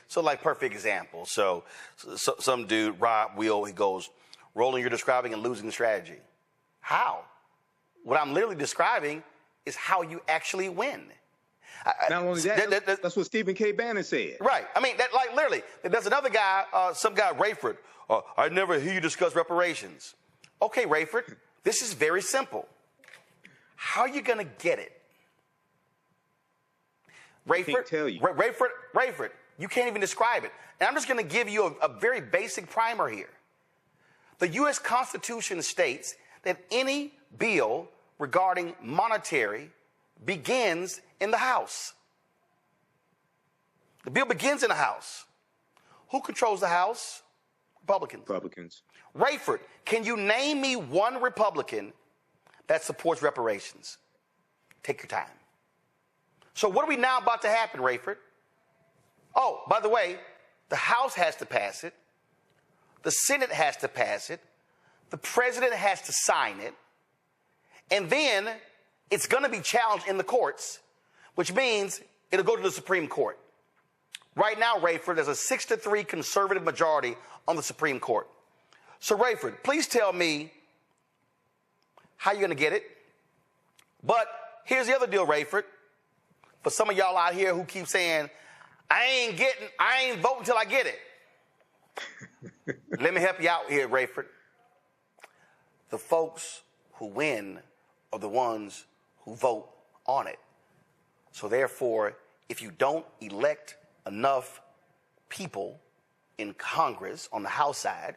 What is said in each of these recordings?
So like perfect example. So some dude, Rob Will, he goes, Roland, you're describing a losing strategy. How? What I'm literally describing is how you actually win. Not only that, that's what Stephen K. Bannon said. Right. I mean, that, like literally, there's another guy, some guy, Rayford. I never hear you discuss reparations. Okay, Rayford, this is very simple. How are you going to get it? Rayford, I can't tell you. Rayford, you can't even describe it. And I'm just going to give you a very basic primer here. The U.S. Constitution states that any bill regarding monetary begins in the House. The bill begins in the House. Who controls the House? Republicans. Rayford, can you name me one Republican that supports reparations? Take your time. So what are we now about to happen, Rayford? Oh, by the way, the House has to pass it. The Senate has to pass it. The president has to sign it. And then it's going to be challenged in the courts, which means it'll go to the Supreme Court. Right now, Rayford, there's a 6-3 conservative majority on the Supreme Court. So, Rayford, please tell me how you're going to get it. But here's the other deal, Rayford. For some of y'all out here who keep saying, I ain't voting until I get it. Let me help you out here, Rayford. The folks who win are the ones who vote on it. So therefore, if you don't elect enough people in Congress, on the House side,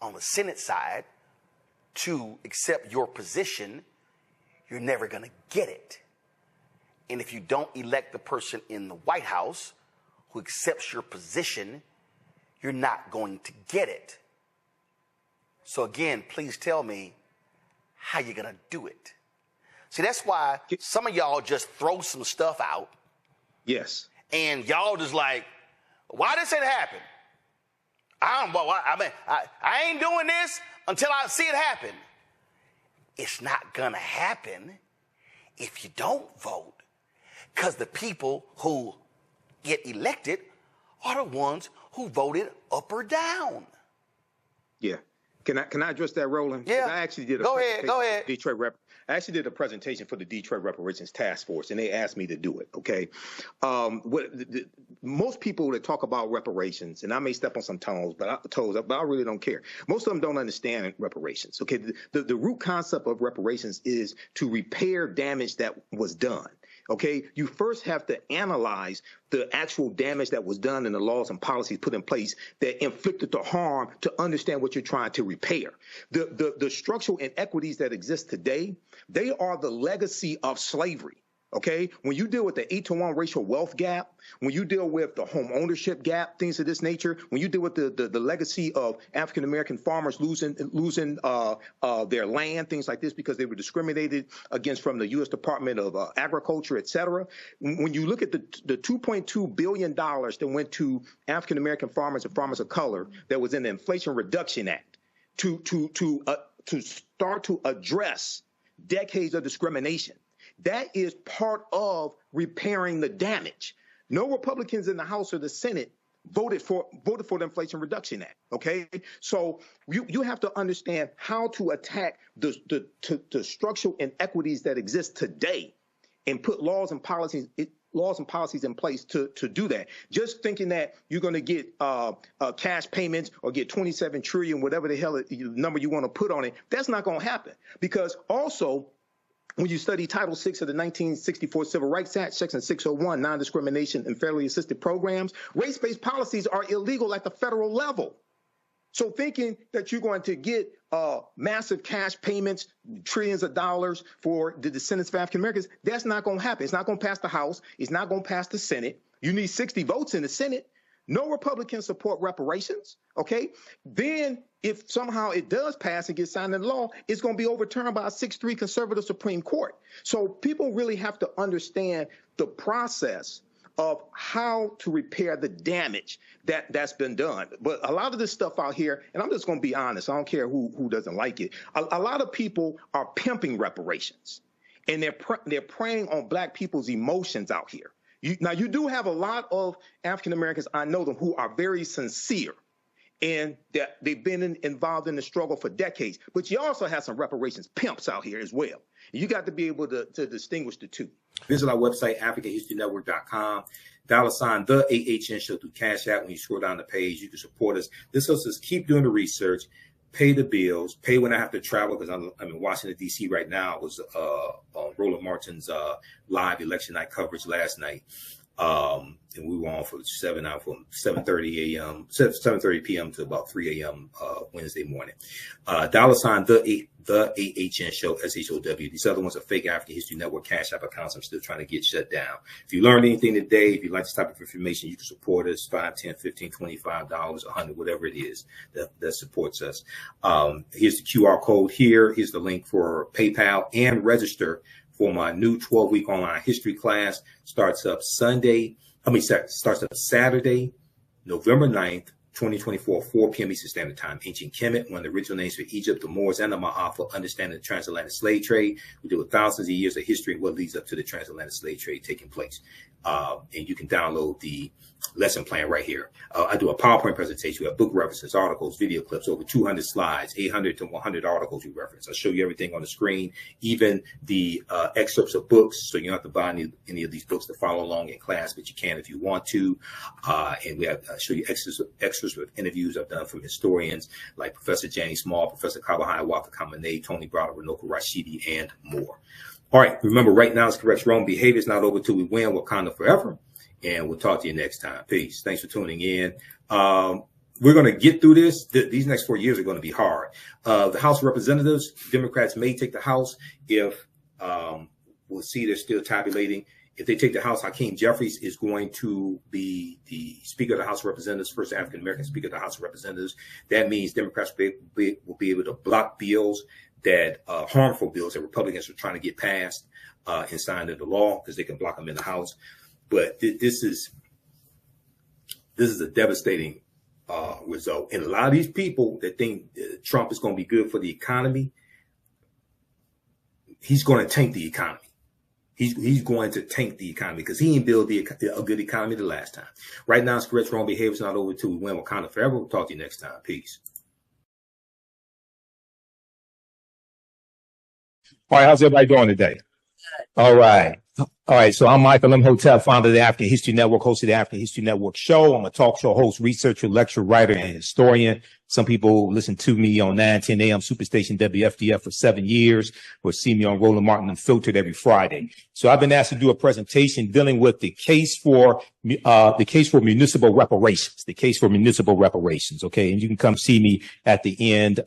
on the Senate side, to accept your position, you're never going to get it. And if you don't elect the person in the White House who accepts your position, you're not going to get it. So again, please tell me how you're going to do it. See, that's why some of y'all just throw some stuff out. Yes. And y'all just like, why this ain't happen? I ain't doing this until I see it happen. It's not going to happen if you don't vote. Because the people who get elected are the ones who voted up or down. Yeah. Can I address that, Roland? Yeah. I actually did Go ahead. I actually did a presentation for the Detroit Reparations Task Force, and they asked me to do it. Okay. Most people that talk about reparations, and I may step on some toes, but I really don't care. Most of them don't understand reparations. Okay. The root concept of reparations is to repair damage that was done. Okay, you first have to analyze the actual damage that was done and the laws and policies put in place that inflicted the harm to understand what you're trying to repair. The structural inequities that exist today, they are the legacy of slavery. Okay, when you deal with the 8-to-1 racial wealth gap, when you deal with the home ownership gap, things of this nature, when you deal with the legacy of African American farmers losing their land, things like this because they were discriminated against from the U.S. Department of Agriculture, et cetera. When you look at the $2.2 billion that went to African American farmers and farmers of color that was in the Inflation Reduction Act to start to address decades of discrimination. That is part of repairing the damage. No Republicans in the House or the Senate voted for the Inflation Reduction Act. Okay, so you have to understand how to attack the structural inequities that exist today, and put laws and policies in place to do that. Just thinking that you're going to get cash payments or get 27 trillion, whatever the hell number you want to put on it, that's not going to happen. Because also, when you study Title VI of the 1964 Civil Rights Act, Section 601, non-discrimination and federally assisted programs, race-based policies are illegal at the federal level. So thinking that you're going to get massive cash payments, trillions of dollars for the descendants of African Americans, that's not going to happen. It's not going to pass the House. It's not going to pass the Senate. You need 60 votes in the Senate. No Republicans support reparations, okay? Then if somehow it does pass and get signed into law, it's going to be overturned by a 6-3 conservative Supreme Court. So people really have to understand the process of how to repair the damage that's been done. But a lot of this stuff out here, and I'm just going to be honest, I don't care who doesn't like it, a lot of people are pimping reparations, and they're preying on black people's emotions out here. Now, you do have a lot of African Americans, I know them, who are very sincere and that they've been involved in the struggle for decades. But you also have some reparations pimps out here as well. You got to be able to distinguish the two. Visit our website, AfricanHistoryNetwork.com. $ the AHN show through Cash App. When you scroll down the page, you can support us. This helps us keep doing the research, pay the bills, pay when I have to travel, because I'm in Washington, D.C. right now. It was Roland Martin's live election night coverage last night. And we were on for 7:30 a.m., 7:30 p.m. to about 3 a.m. Wednesday morning. $ the AHN show, SHOW. These other ones are fake African History Network Cash App accounts I'm still trying to get shut down. If you learned anything today, if you like this type of information, you can support us, $5, $10, $15, $25, $100, whatever it is that supports us. Here's the QR code here. Here's the link for PayPal, and register for my new 12-week online history class. Starts up Saturday, November 9th, 2024, 4 p.m. Eastern Standard Time. Ancient Kemet, one of the original names for Egypt, the Moors, and the Ma'afa, understanding the transatlantic slave trade. We deal with thousands of years of history and what leads up to the transatlantic slave trade taking place. And you can download the lesson plan right here. I do a PowerPoint presentation. We have book references, articles, video clips, over 200 slides, 800 to 100 articles we reference. I'll show you everything on the screen, even the excerpts of books. So you don't have to buy any of these books to follow along in class, but you can if you want to. And we have show you extras with interviews I've done from historians like Professor Janie Small, Professor Kabahai Walker Kamene, Tony Browder, Runoko Rashidi, and more. All right, remember, right now is correct. Wrong behavior is not over till we win. Wakanda forever. And we'll talk to you next time. Peace. Thanks for tuning in. We're going to get through this. These next 4 years are going to be hard. The House of Representatives, Democrats may take the House if we'll see they're still tabulating. If they take the House, Hakeem Jeffries is going to be the Speaker of the House of Representatives, first African-American Speaker of the House of Representatives. That means Democrats will be able to block bills that harmful bills that Republicans are trying to get passed and signed into law, because they can block them in the House. But this is a devastating result. And a lot of these people that think Trump is going to be good for the economy, he's going to tank the economy. He's going to tank the economy because he didn't build a good economy the last time. Right now, it's correct. Wrong behavior is not over till we win. Wakanda forever. We'll talk to you next time. Peace. All right, how's everybody doing today? All right. All right, so I'm Michael Imhotep, founder of the African History Network, host of the African History Network show. I'm a talk show host, researcher, lecturer, writer, and historian. Some people listen to me on 9:10 a.m. Superstation WFDF for 7 years, or see me on Roland Martin Unfiltered every Friday. So I've been asked to do a presentation dealing with the case for municipal reparations, okay? And you can come see me at the end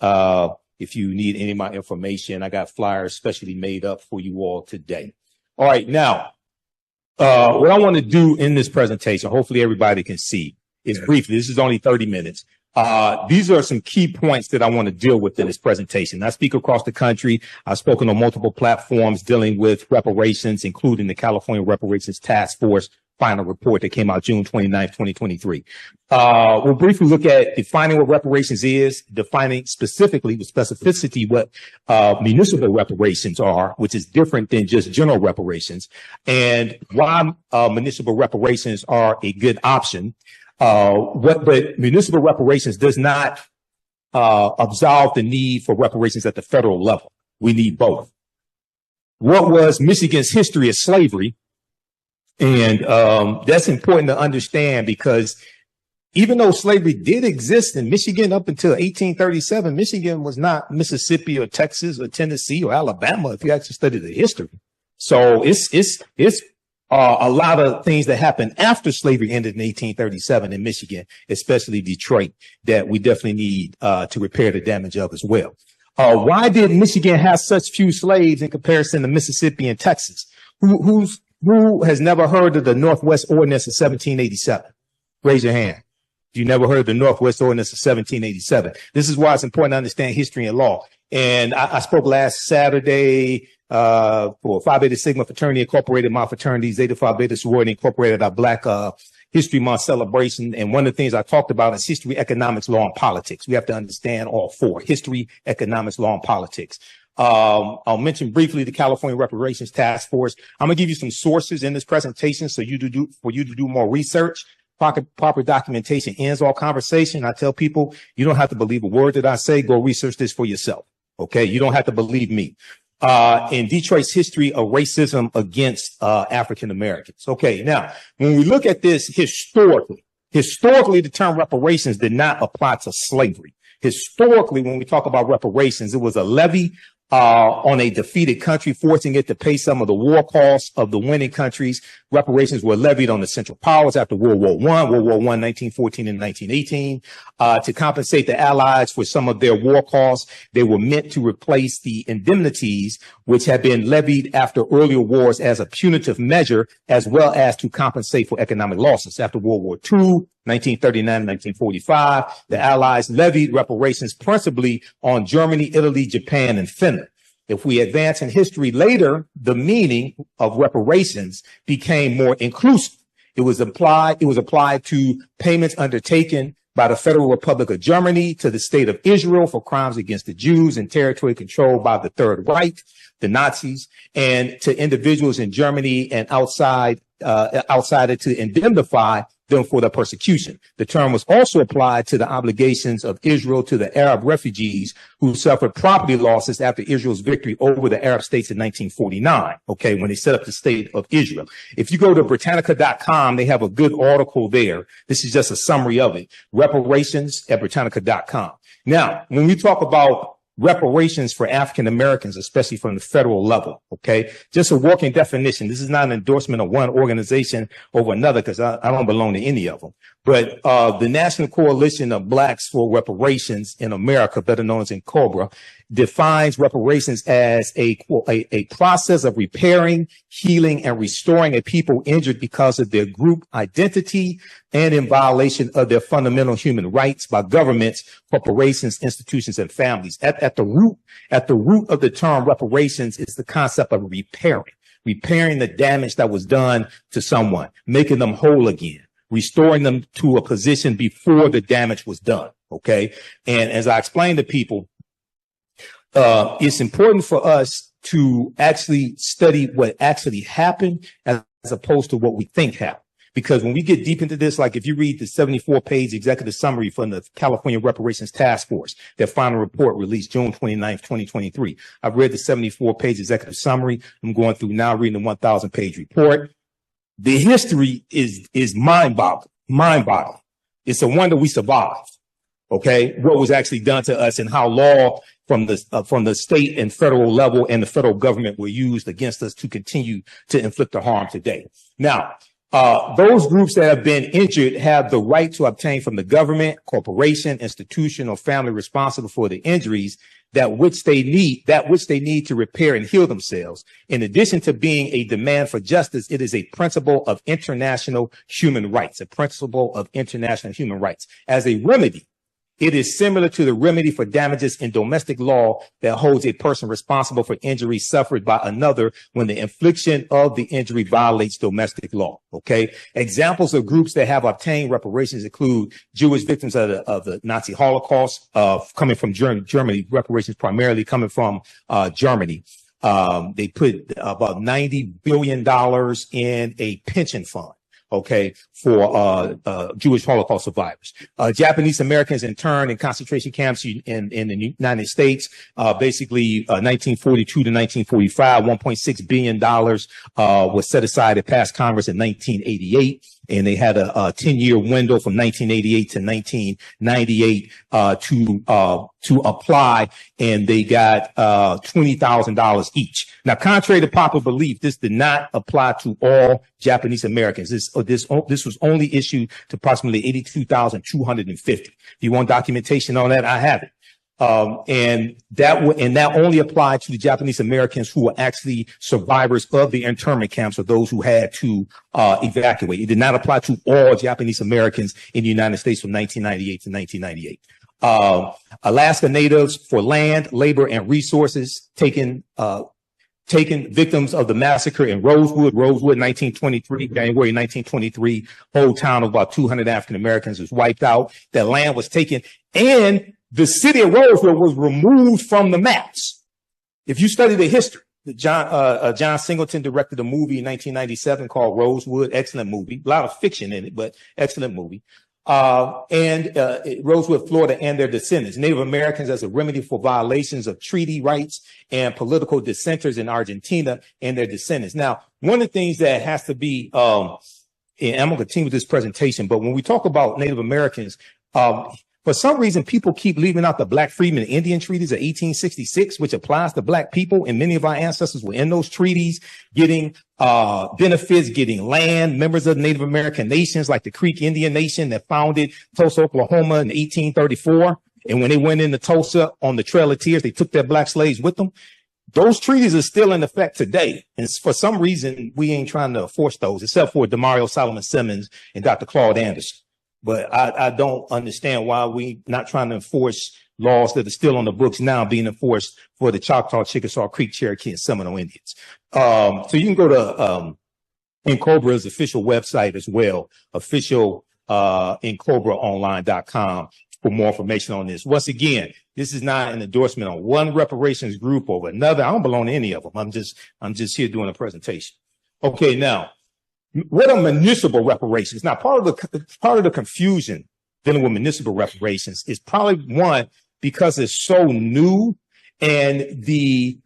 if you need any of my information. I got flyers specially made up for you all today. All right, now, what I want to do in this presentation, hopefully everybody can see, is briefly, this is only 30 minutes. These are some key points that I want to deal with in this presentation. I speak across the country. I've spoken on multiple platforms dealing with reparations, including the California Reparations Task Force final report that came out June 29th, 2023. We'll briefly look at defining what reparations is, defining specifically with specificity what municipal reparations are, which is different than just general reparations, and why municipal reparations are a good option. But municipal reparations does not absolve the need for reparations at the federal level. We need both. What was Michigan's history of slavery? And that's important to understand, because even though slavery did exist in Michigan up until 1837, Michigan was not Mississippi or Texas or Tennessee or Alabama if you actually study the history. So it's a lot of things that happened after slavery ended in 1837 in Michigan, especially Detroit, that we definitely need to repair the damage of as well. Why did Michigan have such few slaves in comparison to Mississippi and Texas? Who has never heard of the Northwest Ordinance of 1787? Raise your hand. You never heard of the Northwest Ordinance of 1787. This is why it's important to understand history and law. And I spoke last Saturday for Phi Beta Sigma Fraternity Incorporated, my fraternity, Zeta Phi Beta Sorority Incorporated, our Black History Month celebration. And one of the things I talked about is history, economics, law, and politics. We have to understand all four: history, economics, law, and politics. I'll mention briefly the California Reparations Task Force. I'm gonna give you some sources in this presentation for you to do more research. Proper documentation ends all conversation. I tell people, you don't have to believe a word that I say. Go research this for yourself. Okay. You don't have to believe me. In Detroit's history of racism against, African Americans. Okay. Now, when we look at this historically, the term reparations did not apply to slavery. Historically, when we talk about reparations, it was a levy on a defeated country, forcing it to pay some of the war costs of the winning countries. Reparations were levied on the Central Powers after World War I, 1914 and 1918, to compensate the Allies for some of their war costs. They were meant to replace the indemnities which had been levied after earlier wars as a punitive measure, as well as to compensate for economic losses. After World War II, 1939 and 1945, the Allies levied reparations principally on Germany, Italy, Japan, and Finland. If we advance in history later, the meaning of reparations became more inclusive. It was applied to payments undertaken by the Federal Republic of Germany to the State of Israel for crimes against the Jews in territory controlled by the Third Reich, the Nazis, and to individuals in Germany and outside it to indemnify them for the persecution. The term was also applied to the obligations of Israel to the Arab refugees who suffered property losses after Israel's victory over the Arab states in 1949, okay, when they set up the state of Israel. If you go to Britannica.com, they have a good article there. This is just a summary of it. Reparations at Britannica.com. Now, when we talk about reparations for African Americans, especially from the federal level. Okay. Just a working definition. This is not an endorsement of one organization over another, because I don't belong to any of them. But the National Coalition of Blacks for Reparations in America, better known as NCOBRA, defines reparations as a process of repairing, healing, and restoring a people injured because of their group identity and in violation of their fundamental human rights by governments, corporations, institutions, and families. At the root of the term reparations is the concept of repairing the damage that was done to someone, making them whole again, restoring them to a position before the damage was done. Okay. And as I explained to people, it's important for us to actually study what actually happened as opposed to what we think happened. Because when we get deep into this, like if you read the 74-page executive summary from the California Reparations Task Force, their final report released June 29th, 2023. I've read the 74-page executive summary. I'm going through now reading the 1,000-page report. The history is mind-boggling. It's a wonder we survived. Okay, what was actually done to us and how law from the state and federal level and the federal government were used against us to continue to inflict the harm today. Now, those groups that have been injured have the right to obtain from the government, corporation, institution, or family responsible for the injuries that which they need to repair and heal themselves. In addition to being a demand for justice, it is a principle of international human rights, As a remedy, it is similar to the remedy for damages in domestic law that holds a person responsible for injury suffered by another when the infliction of the injury violates domestic law. Okay. Examples of groups that have obtained reparations include Jewish victims of the Nazi Holocaust, coming from Germany, reparations primarily coming from Germany. They put about $90 billion in a pension fund. Okay, for Jewish Holocaust survivors. Japanese Americans interned in concentration camps in the United States, basically 1942 to 1945, $1.6 billion was set aside. It passed Congress in 1988. And they had a 10-year window from 1988 to 1998 to apply, and they got $20,000 each. Now, contrary to popular belief, this did not apply to all Japanese Americans. This was only issued to approximately 82,250. If you want documentation on that, I have it. And that only applied to the Japanese Americans who were actually survivors of the internment camps, or those who had to evacuate. It did not apply to all Japanese Americans in the United States from 1998 to 1998. Alaska Natives for land, labor, and resources taken victims of the massacre in Rosewood, 1923, January 1923, whole town of about 200 African Americans was wiped out. That land was taken, and the city of Rosewood was removed from the maps. if you study the history, John Singleton directed a movie in 1997 called Rosewood. Excellent movie. A lot of fiction in it, but excellent movie. Rosewood, Florida, and their descendants, Native Americans as a remedy for violations of treaty rights and political dissenters in Argentina and their descendants. Now, one of the things that has to be, and I'm going to continue with this presentation, but when we talk about Native Americans, for some reason, people keep leaving out the Black Freedmen and Indian treaties of 1866, which applies to Black people. And many of our ancestors were in those treaties, getting benefits, getting land, members of Native American nations like the Creek Indian Nation that founded Tulsa, Oklahoma in 1834. And when they went into Tulsa on the Trail of Tears, they took their Black slaves with them. Those treaties are still in effect today. And for some reason, we ain't trying to enforce those, except for DeMario Solomon Simmons and Dr. Claude Anderson. But I don't understand why we not trying to enforce laws that are still on the books now being enforced for the Choctaw, Chickasaw, Creek, Cherokee, and Seminole Indians. So you can go to Incobra's official website as well, official IncobraOnline.com for more information on this. Once again, this is not an endorsement on one reparations group over another. I don't belong to any of them. I'm just here doing a presentation. Okay, now. What are municipal reparations? Now, part of the confusion dealing with municipal reparations is probably one, because it's so new, and the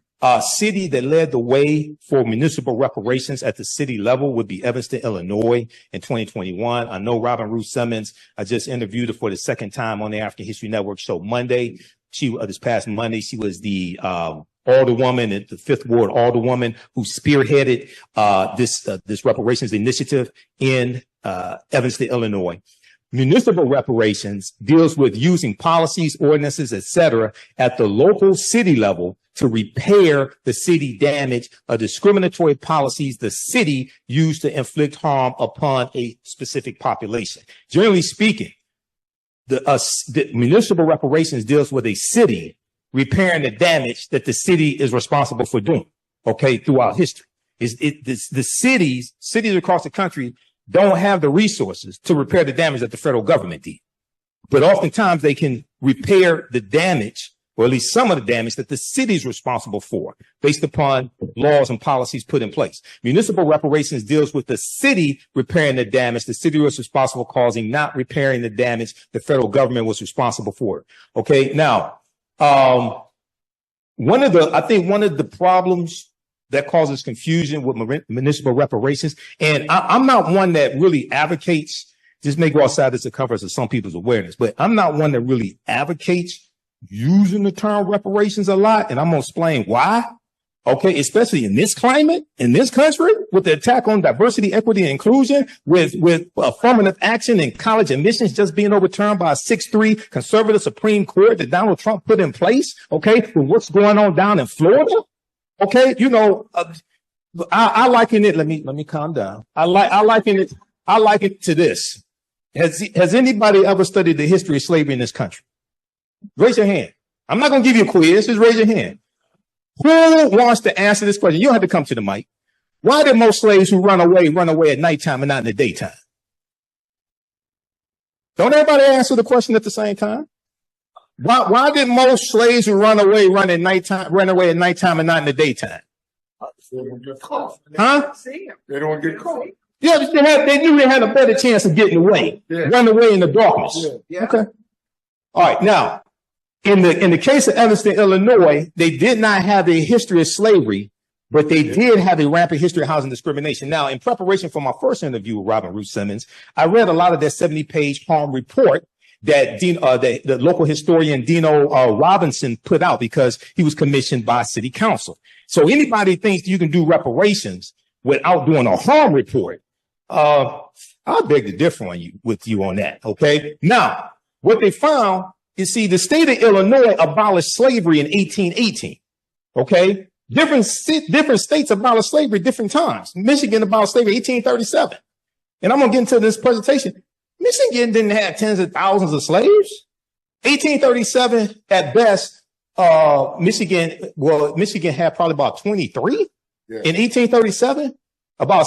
city that led the way for municipal reparations at the city level would be Evanston, Illinois in 2021. I know Robin Ruth Simmons. I just interviewed her for the second time on the African History Network show Monday. This past Monday, she was the alderwoman at the 5th Ward alderwoman who spearheaded this reparations initiative in Evanston, Illinois. Municipal reparations deals with using policies, ordinances, etc., at the local city level to repair the city damage of discriminatory policies the city used to inflict harm upon a specific population. Generally speaking, the municipal reparations deals with a city repairing the damage that the city is responsible for doing, okay, throughout history. The cities across the country don't have the resources to repair the damage that the federal government did. But oftentimes they can repair the damage, or at least some of the damage that the city is responsible for, based upon laws and policies put in place. Municipal reparations deals with the city repairing the damage the city was responsible for causing, not repairing the damage the federal government was responsible for. Okay, now, one of the problems that causes confusion with municipal reparations, and I'm not one that really advocates, this may go outside the circumference of some people's awareness, but I'm not one that really advocates using the term reparations a lot, and I'm going to explain why. Okay, especially in this climate, in this country, with the attack on diversity, equity, and inclusion, with affirmative action and college admissions just being overturned by a 6-3 conservative Supreme Court that Donald Trump put in place. Okay, with what's going on down in Florida. Okay, you know, I liken it. Let me calm down. I liken it to this. Has anybody ever studied the history of slavery in this country? Raise your hand. I'm not going to give you a quiz. Just raise your hand. Who wants to answer this question? You don't have to come to the mic. Why did most slaves who run away at nighttime and not in the daytime? Don't everybody answer the question at the same time? Why did most slaves who run away at nighttime and not in the daytime? They don't get caught. Huh? They don't get caught. Yeah, they knew they had a better chance of getting away. Yeah. Run away in the darkness. Yeah. Okay. All right. Now, in the case of Evanston, Illinois, they did not have a history of slavery, but they did have a rampant history of housing discrimination. Now, in preparation for my first interview with Robin Ruth Simmons, I read a lot of their 70-page harm report that the local historian Dino Robinson put out because he was commissioned by city council. So anybody thinks you can do reparations without doing a harm report, I beg to differ with you on that. Okay. Now, what they found is, see, the state of Illinois abolished slavery in 1818. Okay. Different states abolished slavery at different times. Michigan abolished slavery in 1837. And I'm going to get into this presentation. Michigan didn't have tens of thousands of slaves. 1837 at best, Michigan had probably about 23. Yeah. In 1837, about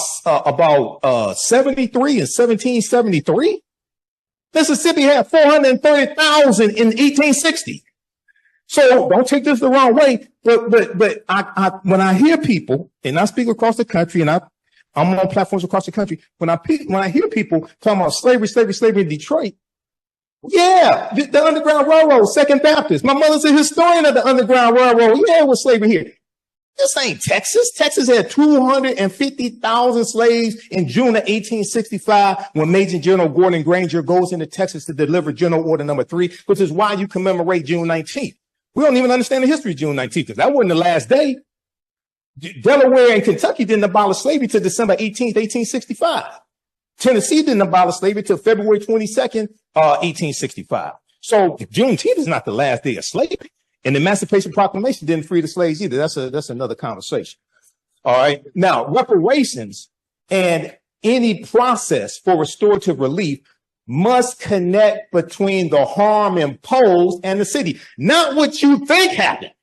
73 in 1773. Mississippi had 430,000 in 1860. So don't take this the wrong way, but when I hear people, and I speak across the country, and I'm on platforms across the country, when I hear people talking about slavery in Detroit, yeah, the Underground Railroad, Second Baptist. My mother's a historian of the Underground Railroad. Yeah, it was slavery here. This ain't Texas. Texas had 250,000 slaves in June of 1865 when Major General Gordon Granger goes into Texas to deliver General Order Number 3, which is why you commemorate June 19th. We don't even understand the history of June 19th because that wasn't the last day. Delaware and Kentucky didn't abolish slavery till December 18th, 1865. Tennessee didn't abolish slavery till February 22nd, 1865. So Juneteenth is not the last day of slavery. And the Emancipation Proclamation didn't free the slaves either. That's another conversation. All right. Now, reparations and any process for restorative relief must connect between the harm imposed and the city. Not what you think happened,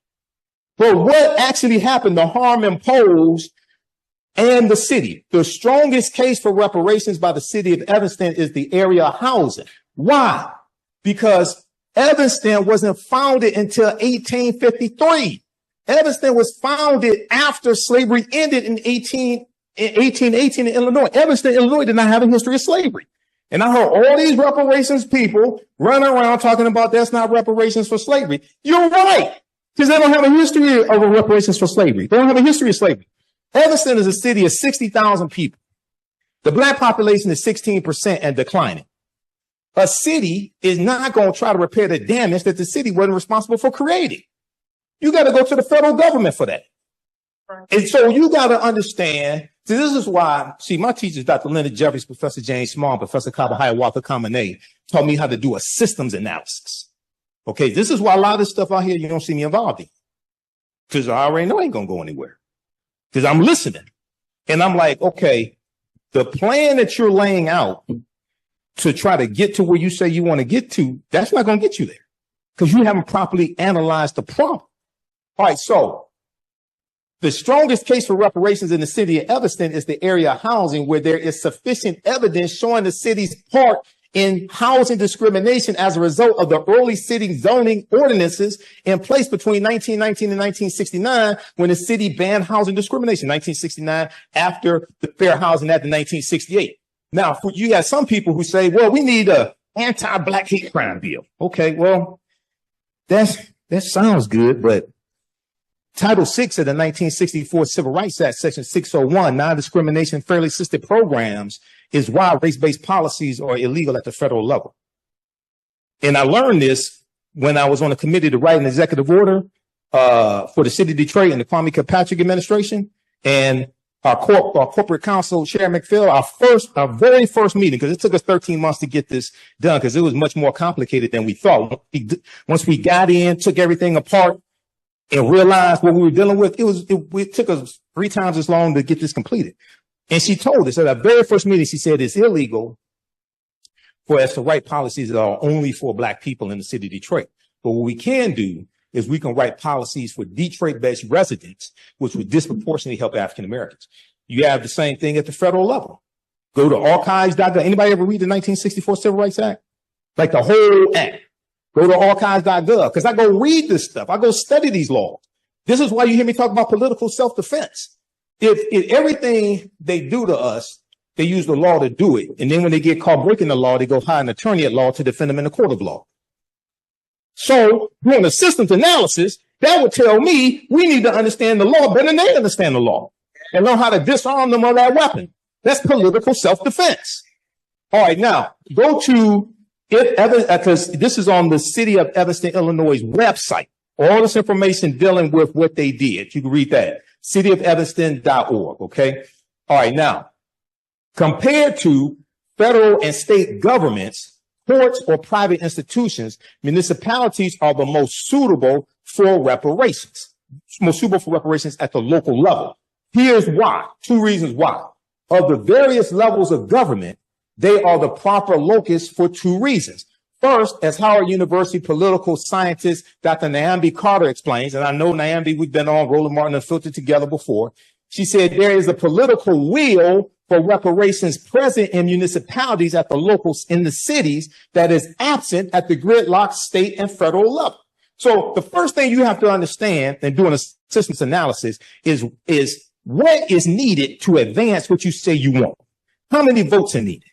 but what actually happened, the harm imposed and the city. The strongest case for reparations by the city of Evanston is the area housing. Why? Because Evanston wasn't founded until 1853. Evanston was founded after slavery ended in 1818 in Illinois. Evanston, Illinois did not have a history of slavery. And I heard all these reparations people running around talking about that's not reparations for slavery. You're right, because they don't have a history of reparations for slavery. They don't have a history of slavery. Evanston is a city of 60,000 people. The black population is 16% and declining. A city is not going to try to repair the damage that the city wasn't responsible for creating. You got to go to the federal government for that. And so you got to understand, so this is why, see, my teachers, Dr. Leonard Jeffries, Professor James Small, Professor Kaba Hiawatha Kamene, taught me how to do a systems analysis. Okay, this is why a lot of this stuff out here you don't see me involved in. Because I already know I ain't going to go anywhere. Because I'm listening. And I'm like, okay, the plan that you're laying out to try to get to where you say you want to get to, that's not going to get you there because you haven't properly analyzed the problem. All right, so the strongest case for reparations in the city of Evanston is the area housing, where there is sufficient evidence showing the city's part in housing discrimination as a result of the early city zoning ordinances in place between 1919 and 1969, when the city banned housing discrimination, 1969, after the Fair Housing Act in 1968. Now, you got some people who say, well, we need a anti-black hate crime bill. Okay, well, that sounds good, but Title VI of the 1964 Civil Rights Act, Section 601, non-discrimination, fairly assisted programs, is why race-based policies are illegal at the federal level. And I learned this when I was on a committee to write an executive order for the city of Detroit and the Kwame Kilpatrick administration. And our corporate counsel, Sharon McPhail, our very first meeting, because it took us 13 months to get this done, because it was much more complicated than we thought. Once we got in, took everything apart, and realized what we were dealing with, it took us 3 times as long to get this completed. And she told us at our very first meeting, she said it's illegal for us to write policies that are only for black people in the city of Detroit. But what we can do is we can write policies for Detroit-based residents, which would disproportionately help African Americans. You have the same thing at the federal level. Go to archives.gov. Anybody ever read the 1964 Civil Rights Act? Like the whole act. Go to archives.gov, because I go read this stuff. I go study these laws. This is why you hear me talk about political self-defense. If everything they do to us, they use the law to do it. And then when they get caught breaking the law, they go hire an attorney at law to defend them in the court of law. So doing a systems analysis, that would tell me we need to understand the law better than they understand the law and learn how to disarm them of that weapon. That's political self-defense. All right, now go to because this is on the City of Evanston, Illinois website. All this information dealing with what they did. You can read that. cityofevanston.org. Okay. All right. Now, compared to federal and state governments, courts, or private institutions, municipalities are the most suitable for reparations. Most suitable for reparations at the local level. Here's why. 2 reasons why. Of the various levels of government, they are the proper locus for 2 reasons. First, as Howard University political scientist Dr. Nyambi Carter explains, and I know Nyambi, we've been on Roland Martin Unfiltered together before. She said there is a political will for reparations present in municipalities at the locals in the cities that is absent at the gridlock state and federal level. So the first thing you have to understand in doing a systems analysis is what is needed to advance what you say you want. How many votes are needed?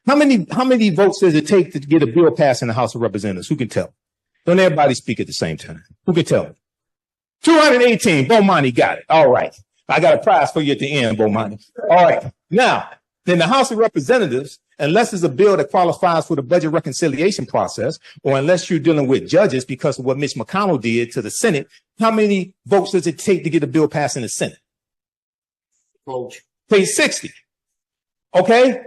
How many votes does it take to get a bill passed in the House of Representatives? Who can tell? Don't everybody speak at the same time. Who can tell me? 218. Bomani got it. All right. I got a prize for you at the end, Bomani. All right. Now, in the House of Representatives, unless it's a bill that qualifies for the budget reconciliation process, or unless you're dealing with judges because of what Mitch McConnell did to the Senate, how many votes does it take to get a bill passed in the Senate? Take 60. Okay?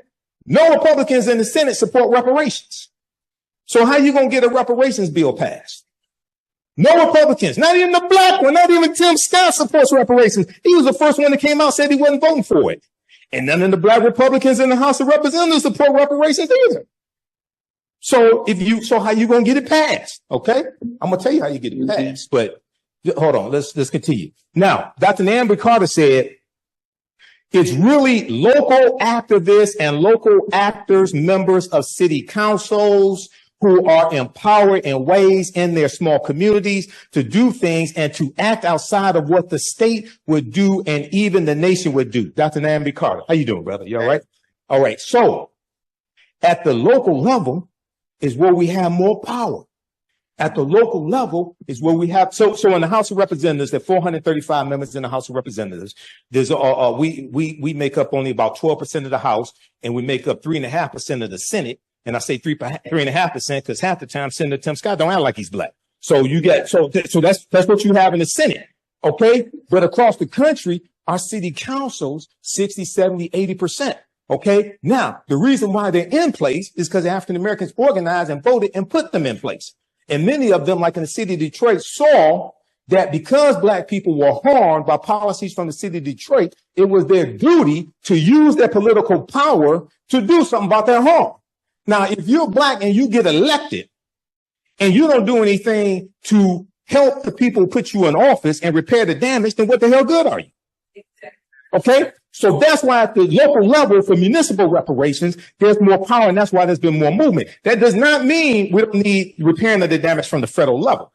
No Republicans in the Senate support reparations. So how you going to get a reparations bill passed? No Republicans, not even the black one, not even Tim Scott supports reparations. He was the first one that came out and said he wasn't voting for it. And none of the black Republicans in the House of Representatives support reparations either. So how you going to get it passed? Okay. I'm going to tell you how you get it passed, but hold on. Let's continue. Now, Dr. Amber Carter said, it's really local activists and local actors, members of city councils who are empowered in ways in their small communities to do things and to act outside of what the state would do and even the nation would do. Dr. Nambi Carter, how you doing, brother? You all right? All right. So at the local level is where we have more power. At the local level is where we have, so in the House of Representatives, there are 435 members in the House of Representatives. There's, we make up only about 12% of the House, and we make up 3.5% of the Senate. And I say 3.5% because half the time Senator Tim Scott don't act like he's black. So you get, so that's what you have in the Senate. Okay. But across the country, our city councils, 60, 70, 80%. Okay. Now, the reason why they're in place is because African Americans organized and voted and put them in place. And many of them, like in the city of Detroit, saw that because black people were harmed by policies from the city of Detroit, it was their duty to use their political power to do something about their harm. Now, if you're black and you get elected and you don't do anything to help the people who put you in office and repair the damage, then what the hell good are you? Okay. So that's why at the local level for municipal reparations, there's more power, and that's why there's been more movement. That does not mean we don't need repairing of the damage from the federal level.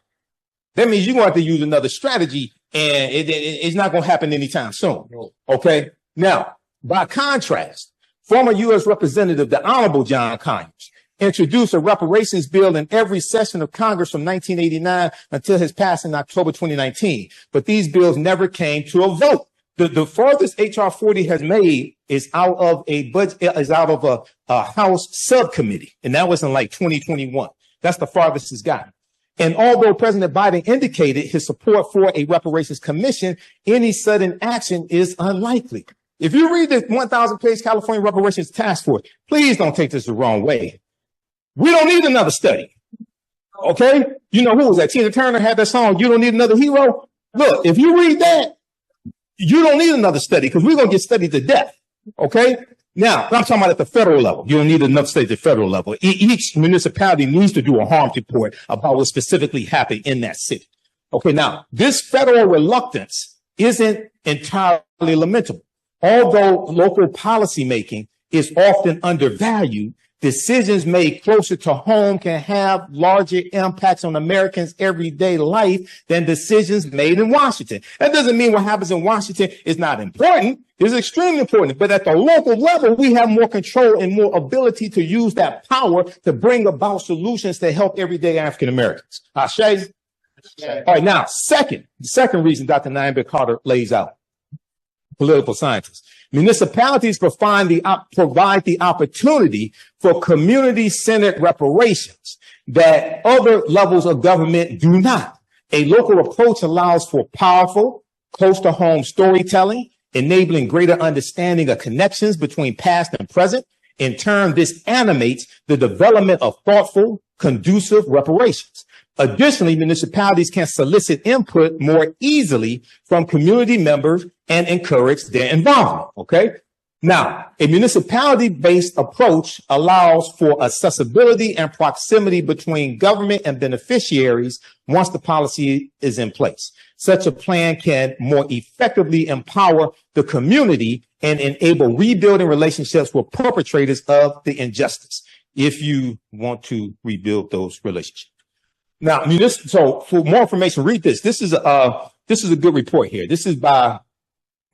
That means you're going to have to use another strategy, and it's not going to happen anytime soon. Okay. Now, by contrast, former U.S. Representative, the Honorable John Conyers, introduced a reparations bill in every session of Congress from 1989 until his passing in October 2019. But these bills never came to a vote. The farthest HR 40 has made is out of a budget, is out of a House subcommittee. And that was in like 2021. That's the farthest it's gotten. And although President Biden indicated his support for a reparations commission, any sudden action is unlikely. If you read the 1,000-page California Reparations Task Force, please don't take this the wrong way. We don't need another study. Okay? You know, who was that? Tina Turner had that song, You Don't Need Another Hero. Look, if you read that, you don't need another study because we're going to get studied to death. Okay? Now, I'm talking about at the federal level. You don't need enough study at the federal level. Each municipality needs to do a harm report about what specifically happened in that city. Okay, now, this federal reluctance isn't entirely lamentable. Although local policymaking is often undervalued, decisions made closer to home can have larger impacts on Americans' everyday life than decisions made in Washington. That doesn't mean what happens in Washington is not important. It's extremely important. But at the local level, we have more control and more ability to use that power to bring about solutions to help everyday African Americans. All right, now, the second reason Dr. Naimbe Carter lays out, political scientists. Municipalities provide the opportunity for community-centered reparations that other levels of government do not. A local approach allows for powerful, close-to-home storytelling, enabling greater understanding of connections between past and present. In turn, this animates the development of thoughtful, conducive reparations. Additionally, municipalities can solicit input more easily from community members and encourage their involvement. Okay. Now, a municipality-based approach allows for accessibility and proximity between government and beneficiaries once the policy is in place. Such a plan can more effectively empower the community and enable rebuilding relationships with perpetrators of the injustice if you want to rebuild those relationships. Now, so for more information, read this. This is a good report here. This is by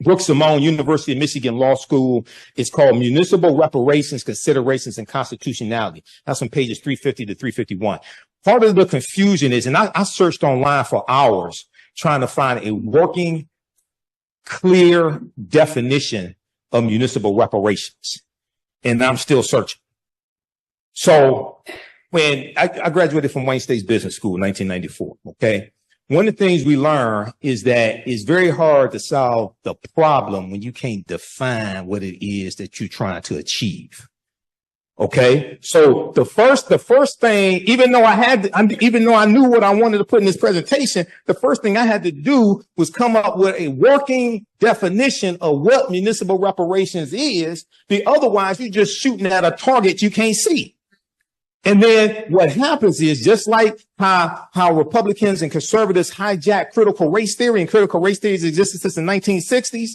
Brooks Simone, University of Michigan Law School. It's called Municipal Reparations, Considerations, and Constitutionality. That's on pages 350 to 351. Part of the confusion is, and I searched online for hours trying to find a working, clear definition of municipal reparations. And I'm still searching. So when I graduated from Wayne State's Business School in 1994, okay? One of the things we learn is that it's very hard to solve the problem when you can't define what it is that you're trying to achieve. Okay. So the first thing, even though I knew what I wanted to put in this presentation, the first thing I had to do was come up with a working definition of what municipal reparations is. Otherwise, you're just shooting at a target you can't see. And then what happens is, just like how Republicans and conservatives hijack critical race theory, and critical race theory has existed since the 1960s.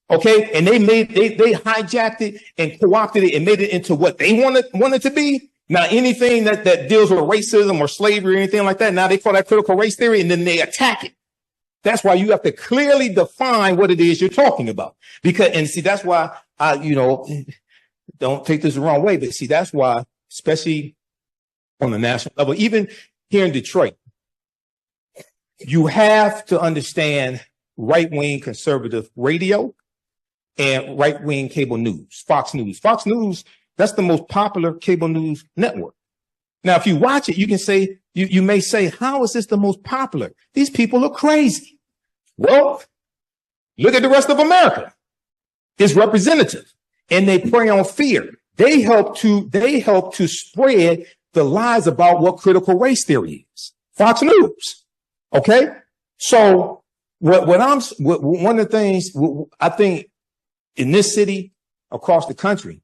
Okay. And they hijacked it and co-opted it and made it into what they wanted to be. Now, anything that deals with racism or slavery or anything like that, now they call that critical race theory, and then they attack it. That's why you have to clearly define what it is you're talking about. That's why don't take this the wrong way, but see, that's why, especially on the national level, even here in Detroit, you have to understand right-wing conservative radio and right-wing cable news, Fox News. Fox News, that's the most popular cable news network. Now, if you watch it, you can say, you may say, how is this the most popular? These people are crazy. Well, look at the rest of America. It's representative, and they prey on fear. They help to spread the lies about what critical race theory is. Fox News. Okay. So one of the things I think in this city, across the country,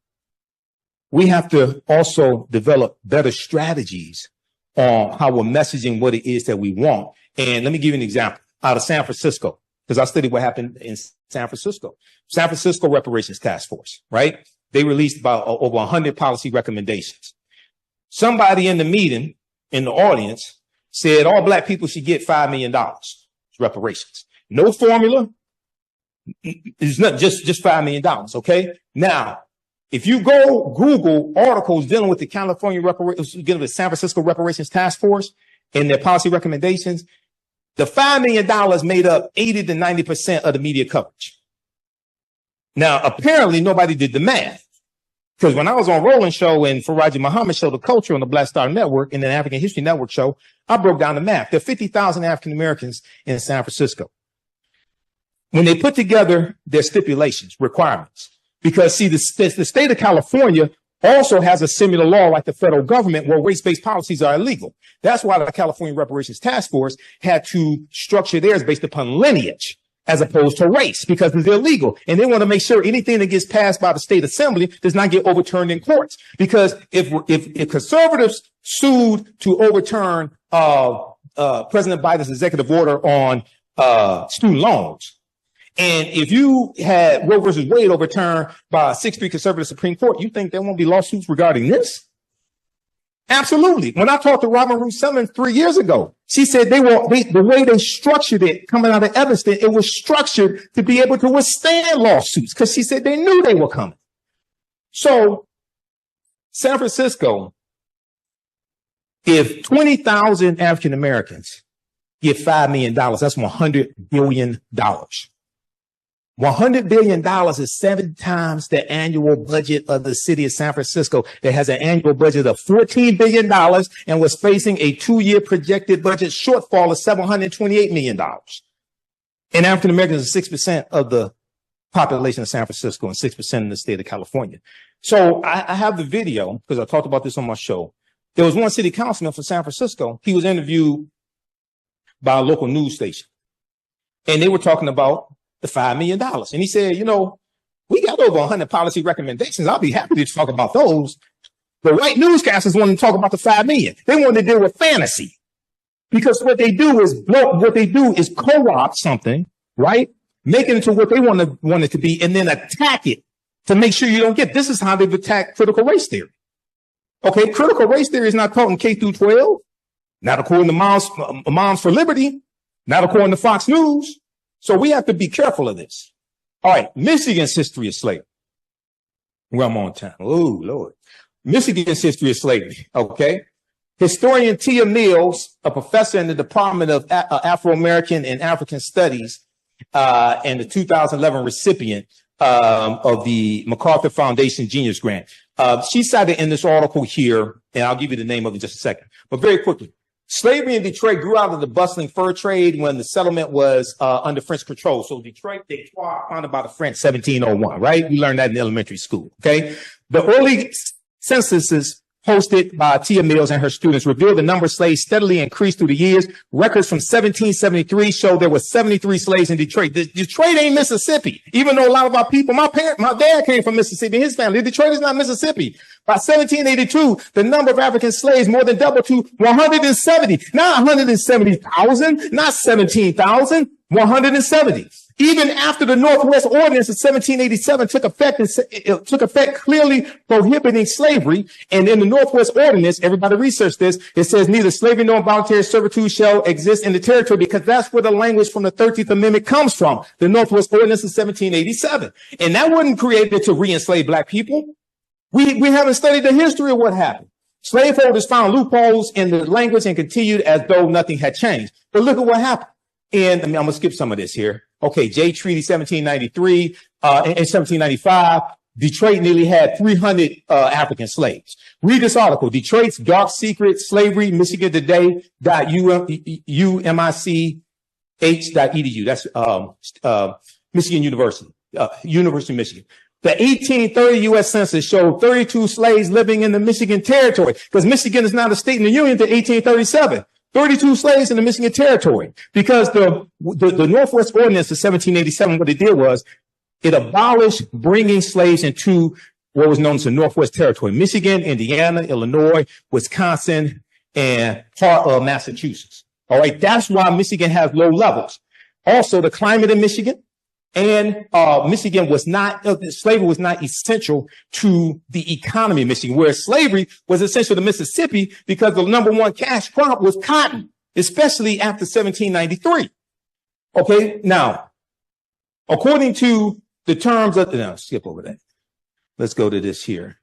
we have to also develop better strategies on how we're messaging what it is that we want. And let me give you an example out of San Francisco, because I studied what happened in San Francisco. San Francisco Reparations Task Force, right? They released about over 100 policy recommendations. Somebody in the meeting, in the audience, said all black people should get $5 million reparations. No formula. It's not just $5 million. Okay. Now, if you go Google articles dealing with the dealing with San Francisco Reparations Task Force and their policy recommendations, the $5 million made up 80 to 90% of the media coverage. Now, apparently nobody did the math. Because when I was on Roland show and Faraji Muhammad show, The Culture on the Black Star Network and the African History Network show, I broke down the math. There are 50,000 African Americans in San Francisco. When they put together their stipulations, requirements, because see, the state of California also has a similar law like the federal government where race-based policies are illegal. That's why the California Reparations Task Force had to structure theirs based upon lineage as opposed to race, because it's illegal. And they want to make sure anything that gets passed by the state assembly does not get overturned in courts. Because if conservatives sued to overturn President Biden's executive order on student loans, and if you had Roe versus Wade overturned by a 6-3 conservative Supreme Court, you think there won't be lawsuits regarding this? Absolutely. When I talked to Robin Ruth Simmons 3 years ago, she said the way they structured it coming out of Evanston, it was structured to be able to withstand lawsuits, because she said they knew they were coming. So San Francisco, if 20,000 African Americans get $5 million, that's $100 billion. $100 billion is 7 times the annual budget of the city of San Francisco that has an annual budget of $14 billion and was facing a 2-year projected budget shortfall of $728 million. And African Americans are 6% of the population of San Francisco and 6% in the state of California. So I have the video because I talked about this on my show. There was one city councilman from San Francisco. He was interviewed by a local news station, and they were talking about the $5 million. And he said, we got over 100 policy recommendations. I'll be happy to talk about those. The white newscasters want to talk about the $5 million. They want to deal with fantasy, because what they do is co-opt something, right? Make it into what they want it to be, and then attack it to make sure you don't get. This is how they've attacked critical race theory. Okay, critical race theory is not taught in K through 12. Not according to Moms for Liberty, not according to Fox News. So we have to be careful of this. All right, Michigan's history of slavery. Well, I'm on time. Oh, Lord. Michigan's history of slavery, okay? Historian Tia Mills, a professor in the Department of Afro-American and African Studies, and the 2011 recipient of the MacArthur Foundation Genius Grant. She cited in this article here, and I'll give you the name of it in just a second, but very quickly. Slavery in Detroit grew out of the bustling fur trade when the settlement was under French control. So Detroit, founded by the French, 1701, right? We learned that in elementary school, okay? The early censuses hosted by Tia Mills and her students revealed the number of slaves steadily increased through the years. Records from 1773 show there were 73 slaves in Detroit. Detroit ain't Mississippi, even though a lot of our people, my dad came from Mississippi, his family. Detroit is not Mississippi. By 1782, the number of African slaves more than doubled to 170, not 170,000, not 17,000, 170. Even after the Northwest Ordinance of 1787 took effect clearly prohibiting slavery. And in the Northwest Ordinance, everybody research this, it says neither slavery nor involuntary servitude shall exist in the territory, because that's where the language from the 13th Amendment comes from, the Northwest Ordinance of 1787. And that wasn't created to re-enslave black people. We haven't studied the history of what happened. Slaveholders found loopholes in the language and continued as though nothing had changed. But look at what happened. And I'm going to skip some of this here. Okay, Jay Treaty 1793, in 1795, Detroit nearly had 300 African slaves. Read this article, Detroit's Dark Secret Slavery, Michigan Today, UMICH.edu. That's Michigan University, University of Michigan. The 1830 U.S. Census showed 32 slaves living in the Michigan Territory, because Michigan is not a state in the Union until 1837. 32 slaves in the Michigan Territory, because the Northwest Ordinance of 1787, what it did was it abolished bringing slaves into what was known as the Northwest Territory, Michigan, Indiana, Illinois, Wisconsin, and part of Massachusetts. All right. That's why Michigan has low levels. Also, the climate in Michigan and Michigan was not, slavery was not essential to the economy of Michigan, whereas slavery was essential to Mississippi because the number one cash crop was cotton, especially after 1793. Okay, now, according to the terms of, no, skip over that. Let's go to this here.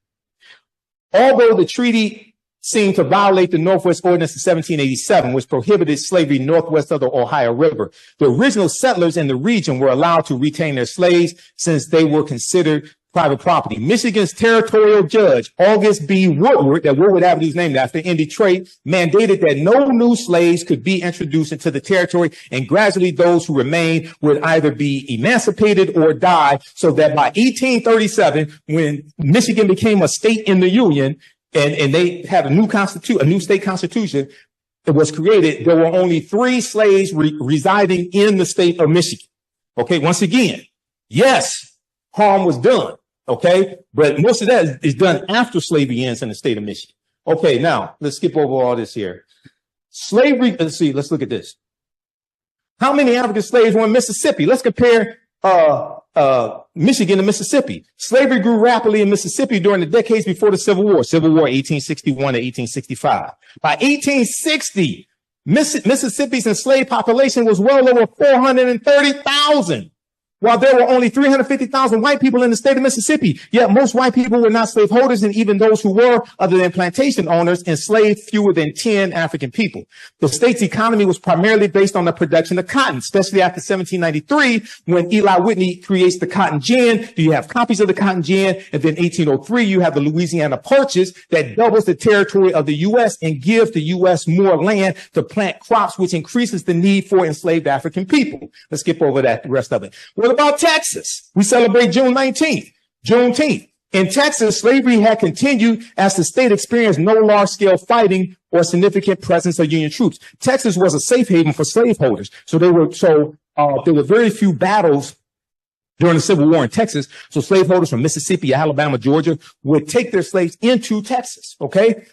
Although the treaty seemed to violate the Northwest Ordinance of 1787, which prohibited slavery northwest of the Ohio River, the original settlers in the region were allowed to retain their slaves since they were considered private property. Michigan's territorial judge, August B. Woodward, that Woodward Avenue is named after, in Detroit, mandated that no new slaves could be introduced into the territory, and gradually those who remained would either be emancipated or die, so that by 1837, when Michigan became a state in the Union, and they had a new state constitution that was created, there were only 3 slaves residing in the state of Michigan. Okay, once again, yes, harm was done. Okay, but most of that is done after slavery ends in the state of Michigan. Okay, now let's skip over all this here. Slavery, let's look at this. How many African slaves were in Mississippi? Let's compare Michigan to Mississippi. Slavery grew rapidly in Mississippi during the decades before the Civil War. Civil War 1861 to 1865. By 1860, Mississippi's enslaved population was well over 430,000. While there were only 350,000 white people in the state of Mississippi, yet most white people were not slaveholders, and even those who were, other than plantation owners, enslaved fewer than 10 African people. The state's economy was primarily based on the production of cotton, especially after 1793, when Eli Whitney creates the cotton gin. You have copies of the cotton gin, and then 1803, you have the Louisiana Purchase that doubles the territory of the U.S. and gives the U.S. more land to plant crops, which increases the need for enslaved African people. Let's skip over that, the rest of it. What about Texas? We celebrate Juneteenth. In Texas, slavery had continued as the state experienced no large-scale fighting or significant presence of Union troops. Texas was a safe haven for slaveholders. So there were very few battles during the Civil War in Texas. So slaveholders from Mississippi, Alabama, Georgia would take their slaves into Texas. Okay.